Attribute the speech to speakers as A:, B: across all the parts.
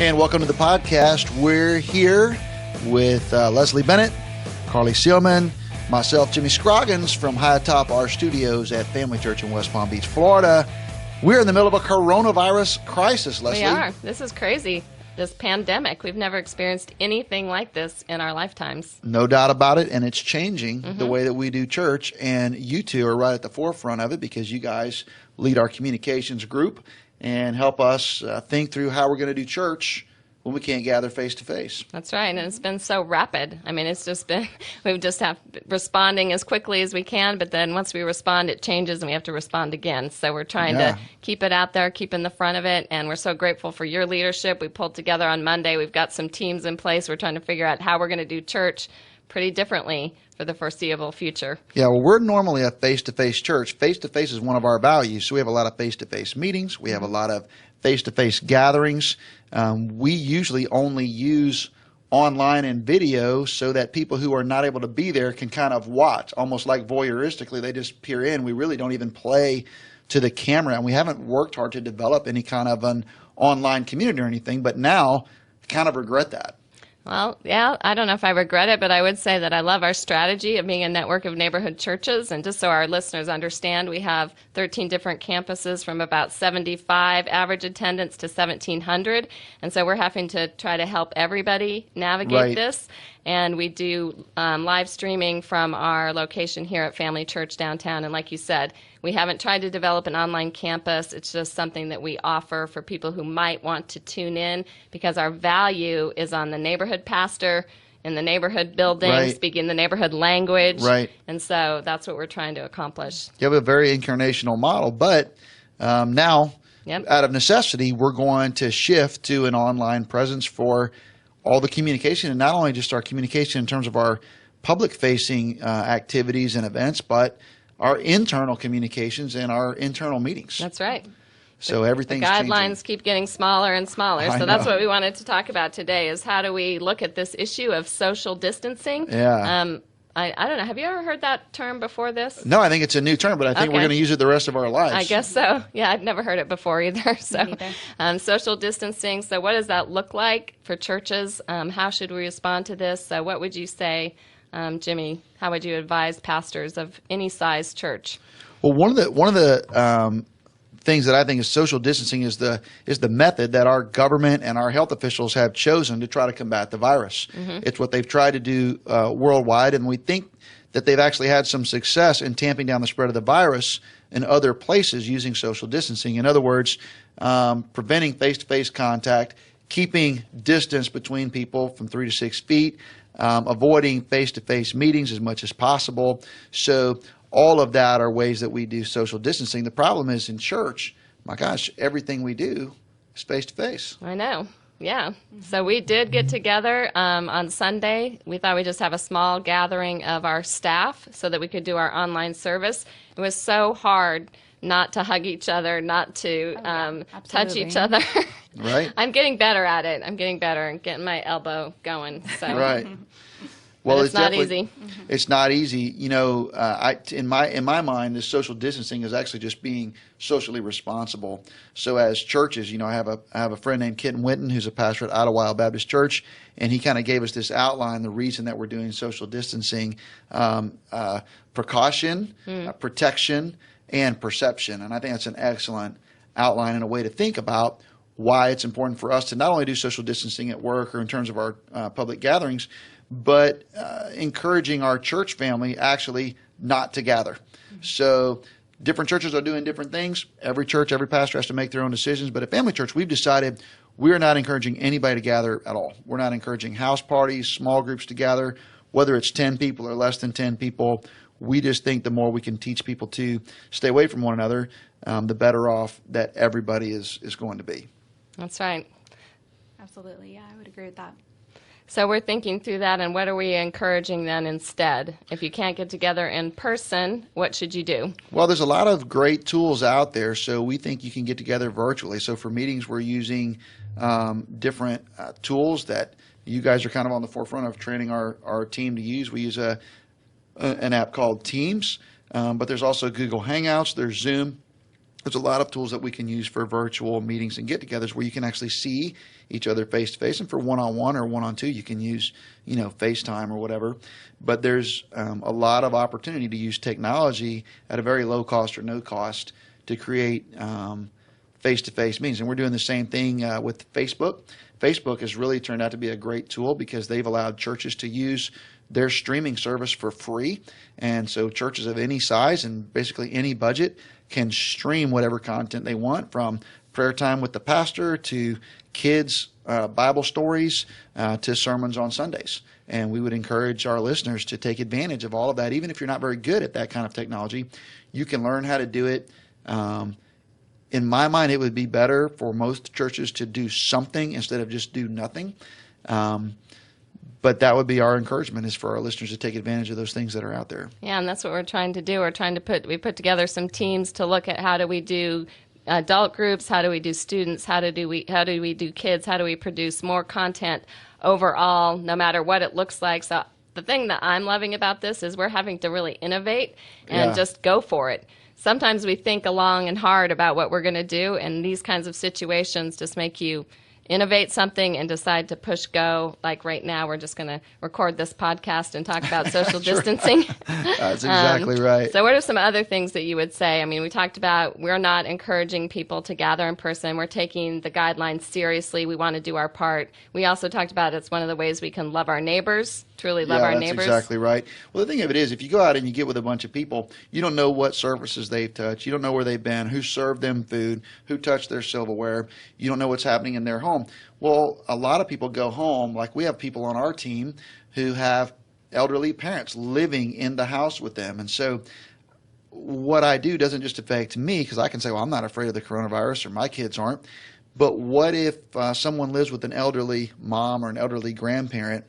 A: And welcome to the podcast. We're here with Leslie Bennett, Carly Seelman, myself, Jimmy Scroggins from high atop our studios at Family Church in West Palm Beach, Florida. We're in the middle of a coronavirus crisis, Leslie.
B: We are. This is crazy. This pandemic. We've never experienced anything like this in our lifetimes.
A: No doubt about it, and it's changing the way that we do church, and you two are right at the forefront of it because you guys lead our communications group and help us think through how we're going to do church when we can't gather face to face.
B: That's right, and it's been so rapid. I mean, it's just been, we've just have responding as quickly as we can, but then once we respond, it changes and we have to respond again. So we're trying to keep it out there, keep in the front of it, and we're so grateful for your leadership. We pulled together on Monday. We've got some teams in place. We're trying to figure out how we're going to do church pretty differently for the foreseeable future.
A: Yeah, well, we're normally a face-to-face church. Face-to-face is one of our values, so we have a lot of face-to-face meetings. We have a lot of face-to-face gatherings. We usually only use online and video so that people who are not able to be there can kind of watch, almost like voyeuristically. They just peer in. We really don't even play to the camera, and we haven't worked hard to develop any kind of an online community or anything, but now I kind of regret that.
B: Well, yeah, I don't know if I regret it, but I would say that I love our strategy of being a network of neighborhood churches. And just so our listeners understand, we have 13 different campuses from about 75 average attendance to 1,700. And so we're having to try to help everybody navigate this. And we do live streaming from our location here at Family Church downtown. And like you said, we haven't tried to develop an online campus. It's just something that we offer for people who might want to tune in because our value is on the neighborhood pastor in the neighborhood building, speaking the neighborhood language. And so that's what we're trying to accomplish. You
A: have a very incarnational model, but now, out of necessity, we're going to shift to an online presence for all the communication, and not only just our communication in terms of our public-facing activities and events, but our internal communications and our internal meetings.
B: That's right.
A: So everything's
B: the guidelines
A: changing.
B: Keep getting smaller and smaller. So that's what we wanted to talk about today is how do we look at this issue of social distancing. I don't know. Have you ever heard that term before this?
A: No, I think it's a new term, but I think we're going to use it the rest of our lives.
B: I guess so. Yeah, I've never heard it before either. So, social distancing. So what does that look like for churches? How should we respond to this? So what would you say, Jimmy? How would you advise pastors of any size church?
A: Well, one of the things that I think is social distancing is the method that our government and our health officials have chosen to try to combat the virus. It's what they've tried to do worldwide, and we think that they've actually had some success in tamping down the spread of the virus in other places using social distancing. In other words, preventing face-to-face contact, keeping distance between people from 3 to 6 feet, avoiding face-to-face meetings as much as possible. So all of that are ways that we do social distancing. The problem is in church, my gosh, everything we do is face-to-face.
B: I know. Yeah. So we did get together on Sunday. We thought we'd just have a small gathering of our staff so that we could do our online service. It was so hard not to hug each other, not to touch each other.
A: Right.
B: I'm getting better at it. I'm getting better and getting my elbow going. So.
A: Right. Well,
B: it's not easy.
A: It's not easy. You know, in my mind, this social distancing is actually just being socially responsible. So as churches, you know, I have a friend named Kitten Winton who's a pastor at Idlewild Baptist Church, and he kind of gave us this outline, the reason that we're doing social distancing, precaution, protection, and perception. And I think that's an excellent outline and a way to think about why it's important for us to not only do social distancing at work or in terms of our public gatherings, but encouraging our church family actually not to gather. So different churches are doing different things. Every church, every pastor has to make their own decisions. But at Family Church, we've decided we're not encouraging anybody to gather at all. We're not encouraging house parties, small groups to gather, whether it's 10 people or less than 10 people. We just think the more we can teach people to stay away from one another, the better off that everybody is going to be.
B: That's right.
C: Absolutely. Yeah, I would agree with that.
B: So we're thinking through that, and what are we encouraging then instead? If you can't get together in person, what should you do?
A: Well, there's a lot of great tools out there, so we think you can get together virtually. So for meetings, we're using different tools that you guys are kind of on the forefront of training our team to use. We use an app called Teams, but there's also Google Hangouts, there's Zoom. there's a lot of tools that we can use for virtual meetings and get-togethers where you can actually see each other face-to-face. And for one-on-one or one-on-two, you can use, FaceTime or whatever. But there's a lot of opportunity to use technology at a very low cost or no cost to create face-to-face meetings. And we're doing the same thing with Facebook. Facebook has really turned out to be a great tool because they've allowed churches to use their streaming service for free. And so churches of any size and basically any budget can stream whatever content they want, from prayer time with the pastor to kids' Bible stories to sermons on Sundays. And we would encourage our listeners to take advantage of all of that. Even if you're not very good at that kind of technology, you can learn how to do it. In my mind, it would be better for most churches to do something instead of just do nothing. But that would be our encouragement, is for our listeners to take advantage of those things that are out there.
B: Yeah, and that's what we're trying to do. We put together some teams to look at how do we do adult groups, how do we do students, how do we do kids, how do we produce more content overall, no matter what it looks like. So the thing that I'm loving about this is we're having to really innovate and just go for it. Sometimes we think long and hard about what we're going to do, and these kinds of situations just make you innovate something and decide to push go. Like right now, we're just going to record this podcast and talk about social distancing.
A: That's exactly right.
B: So what are some other things that you would say? I mean, we talked about we're not encouraging people to gather in person. We're taking the guidelines seriously. We want to do our part. We also talked about it's one of the ways we can love our neighbors, truly love our neighbors.
A: That's exactly right. Well, the thing of it is, if you go out and you get with a bunch of people, you don't know what services they've touched. You don't know where they've been, who served them food, who touched their silverware. You don't know what's happening in their home. Well, a lot of people go home, like we have people on our team who have elderly parents living in the house with them. And so what I do doesn't just affect me, because I can say, well, I'm not afraid of the coronavirus, or my kids aren't. But what if someone lives with an elderly mom or an elderly grandparent?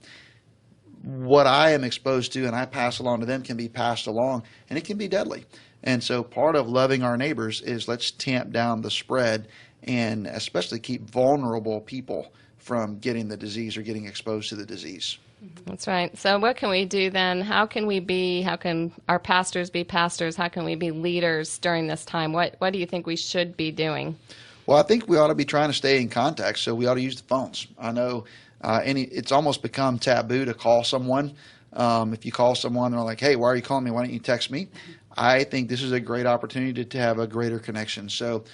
A: What I am exposed to and I pass along to them can be passed along, and it can be deadly. And so part of loving our neighbors is let's tamp down the spread, and especially keep vulnerable people from getting the disease or getting exposed to the disease.
B: That's right. So what can we do then? How can our pastors be pastors? How can we be leaders during this time? What do you think we should be doing?
A: Well, I think we ought to be trying to stay in contact, so we ought to use the phones. I know it's almost become taboo to call someone. If you call someone, they're like, hey, why are you calling me? Why don't you text me? I think this is a great opportunity to have a greater connection. So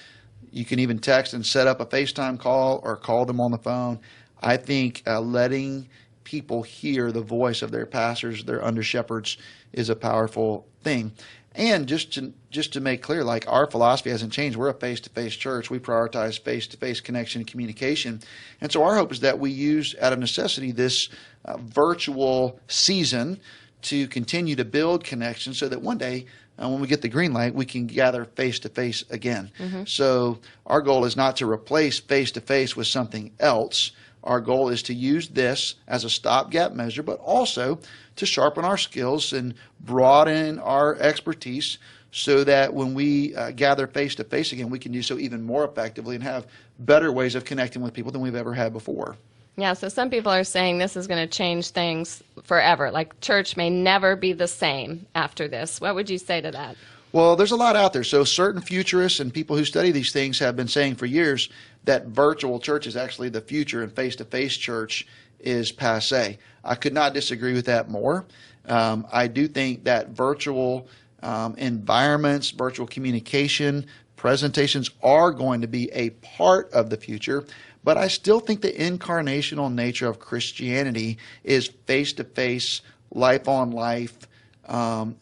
A: you can even text and set up a FaceTime call or call them on the phone. I think letting people hear the voice of their pastors, their under shepherds, is a powerful thing. And just to make clear, like, our philosophy hasn't changed. We're a face-to-face church. We prioritize face-to-face connection and communication. And so our hope is that we use, out of necessity, this virtual season to continue to build connections so that one day, when we get the green light, we can gather face-to-face again. Mm-hmm. So our goal is not to replace face-to-face with something else. Our goal is to use this as a stopgap measure, but also to sharpen our skills and broaden our expertise so that when we gather face-to-face again, we can do so even more effectively and have better ways of connecting with people than we've ever had before.
B: Yeah, so some people are saying this is going to change things forever. Like, church may never be the same after this. What would you say to that?
A: Well, there's a lot out there. So certain futurists and people who study these things have been saying for years that virtual church is actually the future and face-to-face church is passé. I could not disagree with that more. I do think that virtual environments, virtual communication, presentations are going to be a part of the future. But I still think the incarnational nature of Christianity is face-to-face, life-on-life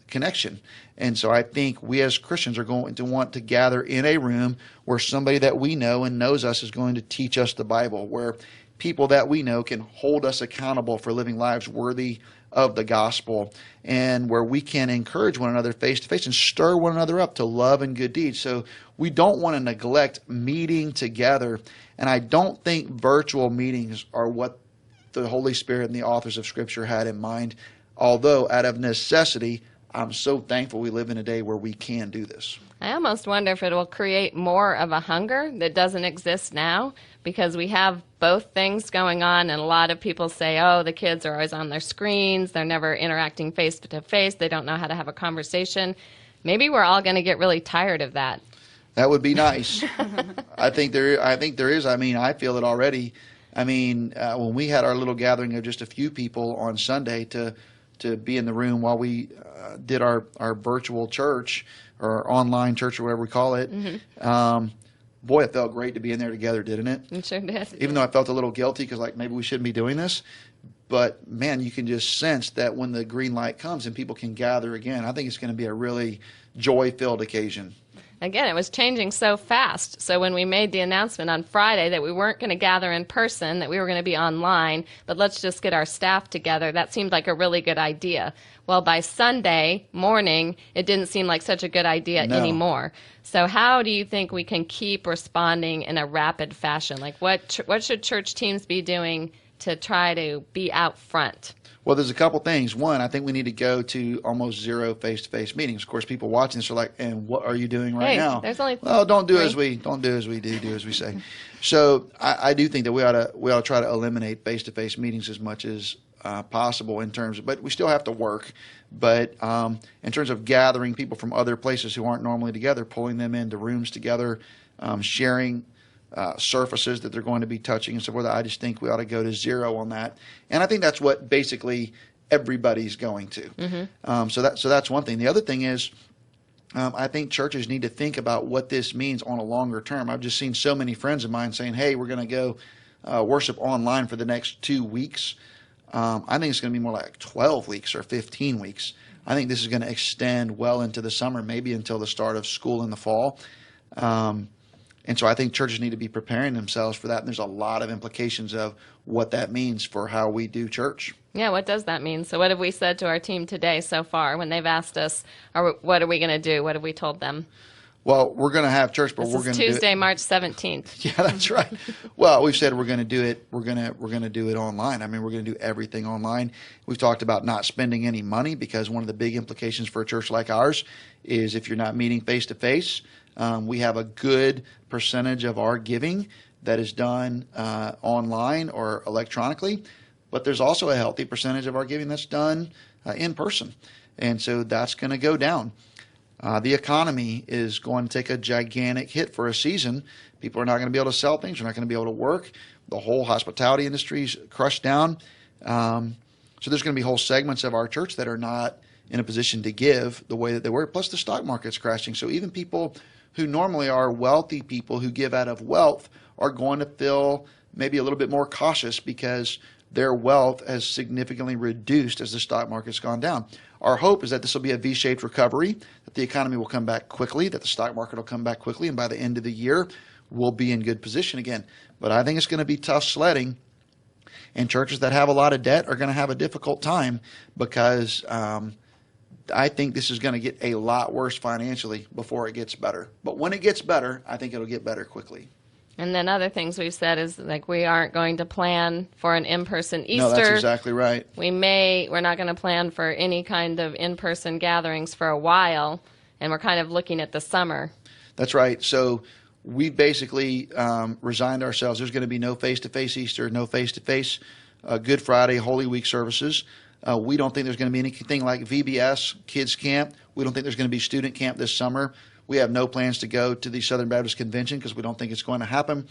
A: connection. And so I think we as Christians are going to want to gather in a room where somebody that we know and knows us is going to teach us the Bible, where people that we know can hold us accountable for living lives worthy of the gospel, and where we can encourage one another face-to-face and stir one another up to love and good deeds. So we don't want to neglect meeting together, and I don't think virtual meetings are what the Holy Spirit and the authors of Scripture had in mind, although out of necessity, I'm so thankful we live in a day where we can do this.
B: I almost wonder if it will create more of a hunger that doesn't exist now, because we have both things going on, and a lot of people say, oh, the kids are always on their screens, they're never interacting face to face, they don't know how to have a conversation. Maybe we're all going to get really tired of that.
A: That would be nice. I think there is. I mean, I feel it already. I mean, when we had our little gathering of just a few people on Sunday to be in the room while we did our virtual church or online church or whatever we call it, boy, it felt great to be in there together, didn't it?
B: It sure did.
A: Even though I felt a little guilty because like maybe we shouldn't be doing this. But man, you can just sense that when the green light comes and people can gather again, I think it's going to be a really joy-filled occasion.
B: Again, it was changing so fast. So when we made the announcement on Friday that we weren't going to gather in person, that we were going to be online, but let's just get our staff together, that seemed like a really good idea. Well, by Sunday morning, it didn't seem like such a good idea anymore. So how do you think we can keep responding in a rapid fashion? Like what should church teams be doing to try to be out front?
A: Well, there's a couple things. One, I think we need to go to almost zero face-to-face meetings. Of course, people watching this are like, "And what are you doing right now?"
B: There's only
A: well, don't do as we do as we say. So I do think that we ought to try to eliminate face-to-face meetings as much as possible in terms of, but we still have to work. But in terms of gathering people from other places who aren't normally together, pulling them into rooms together, sharing surfaces that they're going to be touching and so forth, I just think we ought to go to zero on that. And I think that's what basically everybody's going to. So that's one thing. The other thing is, I think churches need to think about what this means on a longer term. I've just seen so many friends of mine saying, "Hey, we're going to go worship online for the next 2 weeks." I think it's going to be more like 12 weeks or 15 weeks. I think this is going to extend well into the summer, maybe until the start of school in the fall. And so I think churches need to be preparing themselves for that. And there's a lot of implications of what that means for how we do church.
B: Yeah, what does that mean? So what have we said to our team today so far when they've asked us, what are we going to do? What have we told them?
A: Well, we're going to have church, but we're going to do it
B: Tuesday, March 17th.
A: Yeah, that's right. Well, we've said we're going to do it. We're going to do it online. I mean, we're going to do everything online. We've talked about not spending any money because one of the big implications for a church like ours is if you're not meeting face to face, we have a good percentage of our giving that is done online or electronically, but there's also a healthy percentage of our giving that's done in person, and so that's going to go down. The economy is going to take a gigantic hit for a season. People are not going to be able to sell things. They're not going to be able to work. The whole hospitality industry is crushed down. So there's going to be whole segments of our church that are not in a position to give the way that they were. Plus the stock market's crashing. So even people who normally are wealthy people who give out of wealth are going to feel maybe a little bit more cautious because their wealth has significantly reduced as the stock market's gone down. Our hope is that this will be a V-shaped recovery, that the economy will come back quickly, that the stock market will come back quickly, and by the end of the year, we'll be in good position again. But I think it's going to be tough sledding, and churches that have a lot of debt are going to have a difficult time because I think this is going to get a lot worse financially before it gets better. But when it gets better, I think it'll get better quickly.
B: And then other things we've said is like we aren't going to plan for an in-person Easter.
A: No, that's exactly right.
B: We're not going to plan for any kind of in-person gatherings for a while, and we're kind of looking at the summer.
A: That's right. So we basically resigned ourselves. There's going to be no face-to-face Easter, no face-to-face Good Friday, Holy Week services. We don't think there's going to be anything like VBS, kids camp. We don't think there's going to be student camp this summer. We have no plans to go to the Southern Baptist Convention because we don't think it's going to happen.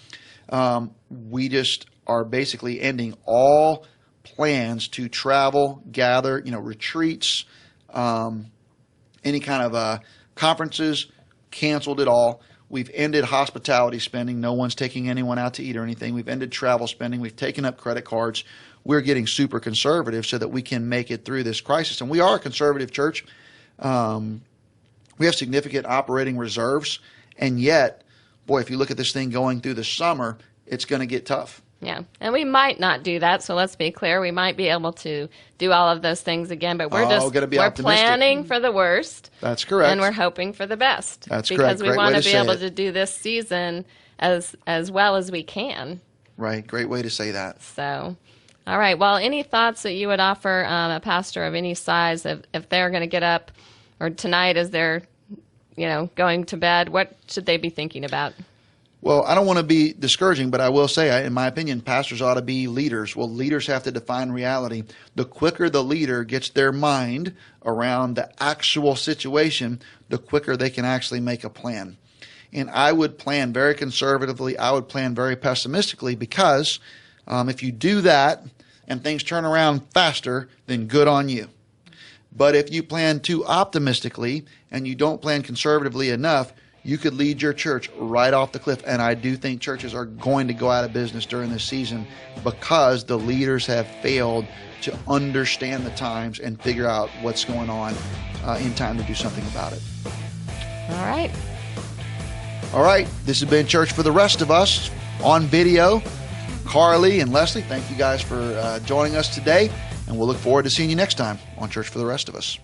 A: We just are basically ending all plans to travel, gather, retreats, any kind of conferences, canceled it all. We've ended hospitality spending. No one's taking anyone out to eat or anything. We've ended travel spending. We've taken up credit cards. We're getting super conservative so that we can make it through this crisis. And we are a conservative church. We have significant operating reserves, and yet, boy, if you look at this thing going through the summer, it's going to get tough.
B: Yeah, and we might not do that, so let's be clear. We might be able to do all of those things again, but we're planning for the worst.
A: That's correct.
B: And we're hoping for the best.
A: That's
B: correct. Because we want to be able
A: to
B: to do this season as well as we can.
A: Right, great way to say that.
B: So, all right, well, any thoughts that you would offer a pastor of any size if they're going to get up or tonight as they're, going to bed, what should they be thinking about?
A: Well, I don't want to be discouraging, but I will say, in my opinion, pastors ought to be leaders. Well, leaders have to define reality. The quicker the leader gets their mind around the actual situation, the quicker they can actually make a plan. And I would plan very conservatively. I would plan very pessimistically, because if you do that and things turn around faster, then good on you. But if you plan too optimistically and you don't plan conservatively enough, you could lead your church right off the cliff. And I do think churches are going to go out of business during this season because the leaders have failed to understand the times and figure out what's going on in time to do something about it.
B: All right.
A: All right. This has been Church for the Rest of Us on video. Carly and Leslie, thank you guys for joining us today. And we'll look forward to seeing you next time on Church for the Rest of Us.